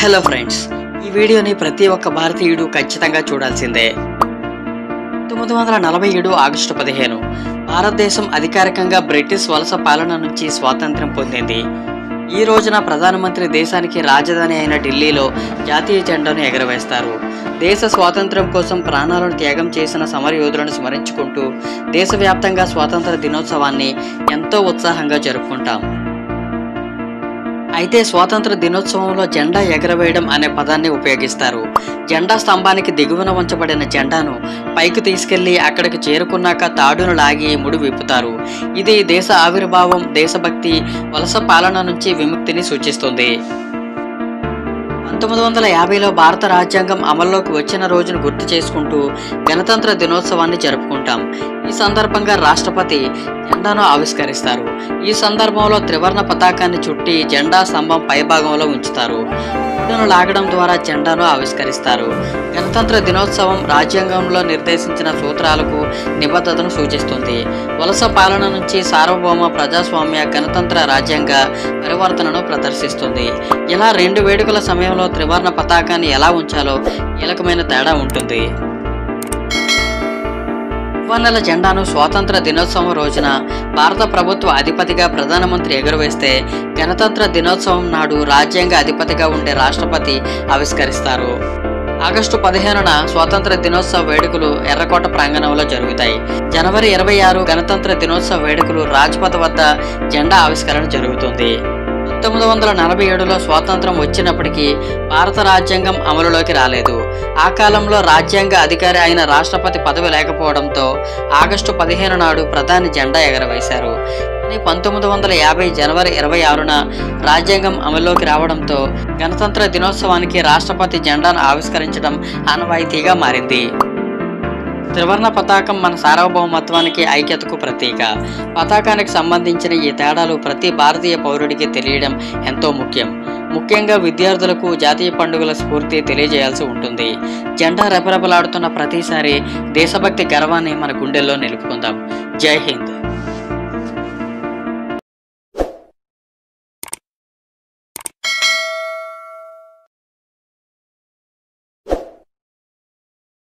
Hello friends, ఈ వీడియోని ప్రతి ఒక్క భారతీయుడు ఖచ్చితంగా చూడాల్సిందే. 1947 ఆగస్టు 15 భారతదేశం అధికారికంగా బ్రిటిష్ వలస పాలన నుంచి స్వాతంత్ర్యం పొందింది. ఈ రోజున ప్రధానమంత్రి దేశానికి రాజధాని అయిన ఢిల్లీలో జాతీయ జెండాను ఎగరవేస్తారు. దేశ స్వాతంత్ర్యం కోసం ప్రాణాలను త్యాగం చేసిన సమరయోధులను స్మరించుకుంటూ దేశవ్యాప్తంగా స్వాతంత్ర దినోత్సవాన్ని ఎంతో ఉత్సాహంగా జరుపుకుంటాం. అయితే స్వాతంత్ర దినోత్సవంలో జెండా ఎగరవేయడం అనే పదాన్ని ఉపయోగిస్తారు. జెండా స్తంభానికి దిగువన ఉంచబడిన జెండాను పైకి తీసుకెళ్లి అక్కడికి చేరుకున్నాక తాడును లాగి ముడి విప్పుతారు. ఇది దేశ ఆవిర్భావం, దేశభక్తి, వలస పాలన నుంచి విముక్తిని సూచిస్తుంది. 1950లో భారత రాజ్యాంగం అమల్లోకి వచ్చిన రోజును గుర్తు చేసుకుంటూ గణతంత్ర దినోత్సవాన్ని జరుపుకుంటాం. ఈ సందర్భంగా రాష్ట్రపతి జెండాను ఆవిష్కరిస్తారు. ఈ సందర్భంలో త్రివర్ణ పతాకాన్ని చుట్టి జెండా స్తంభం పైభాగంలో ఉంచుతారు. తాడును లాగడం ద్వారా జెండాను ఆవిష్కరిస్తారు. గణతంత్ర దినోత్సవం రాజ్యాంగంలో నిర్దేశించిన సూత్రాలకు నిబద్ధతను సూచిస్తుంది. వలస పాలన నుంచి సార్వభౌమ ప్రజాస్వామ్య గణతంత్ర రాజ్యాంగ పరివర్తనను ప్రదర్శిస్తుంది. ఇలా రెండు వేడుకల సమయంలో త్రివర్ణ పతాకాన్ని ఎలా ఉంచాలో కీలకమైన తేడా ఉంటుంది. త్రివర్ణాల జెండాను స్వాతంత్ర దినోత్సవం రోజున భారత ప్రభుత్వ అధిపతిగా ప్రధానమంత్రి ఎగురవేస్తే, గణతంత్ర దినోత్సవం నాడు రాజ్యాంగ అధిపతిగా ఉండే రాష్ట్రపతి ఆవిష్కరిస్తారు. ఆగస్టు 15న స్వాతంత్ర దినోత్సవ వేడుకలు ఎర్రకోట ప్రాంగణంలో జరుగుతాయి. జనవరి 26 గణతంత్ర దినోత్సవ వేడుకలు రాజ్పథ్ వద్ద జెండా ఆవిష్కరణ జరుగుతుంది. 1947లో స్వాతంత్రం వచ్చినప్పటికీ భారత రాజ్యాంగం అమలులోకి రాలేదు. ఆ కాలంలో రాజ్యాంగ అధికారి అయిన రాష్ట్రపతి పదవి లేకపోవడంతో ఆగస్టు 15 నాడు ప్రధాని జెండా ఎగరవేశారు. కానీ 1950 జనవరి 26న రాజ్యాంగం అమల్లోకి రావడంతో గణతంత్ర దినోత్సవానికి రాష్ట్రపతి జెండాను ఆవిష్కరించడం ఆనవాయితీగా మారింది. త్రివర్ణ పతాకం మన సార్వభౌమత్వానికి, ఐక్యతకు ప్రతీక. పతాకానికి సంబంధించిన ఈ తేడాలు ప్రతి భారతీయ పౌరుడికి తెలియడం ఎంతో ముఖ్యంగా విద్యార్థులకు జాతీయ పండుగల స్ఫూర్తి తెలియజేయాల్సి ఉంటుంది. జెండా రెపరెపలాడుతున్న ప్రతిసారి దేశభక్తి గర్వాన్ని మన గుండెల్లో నిలుపుకుందాం. జై హింద్.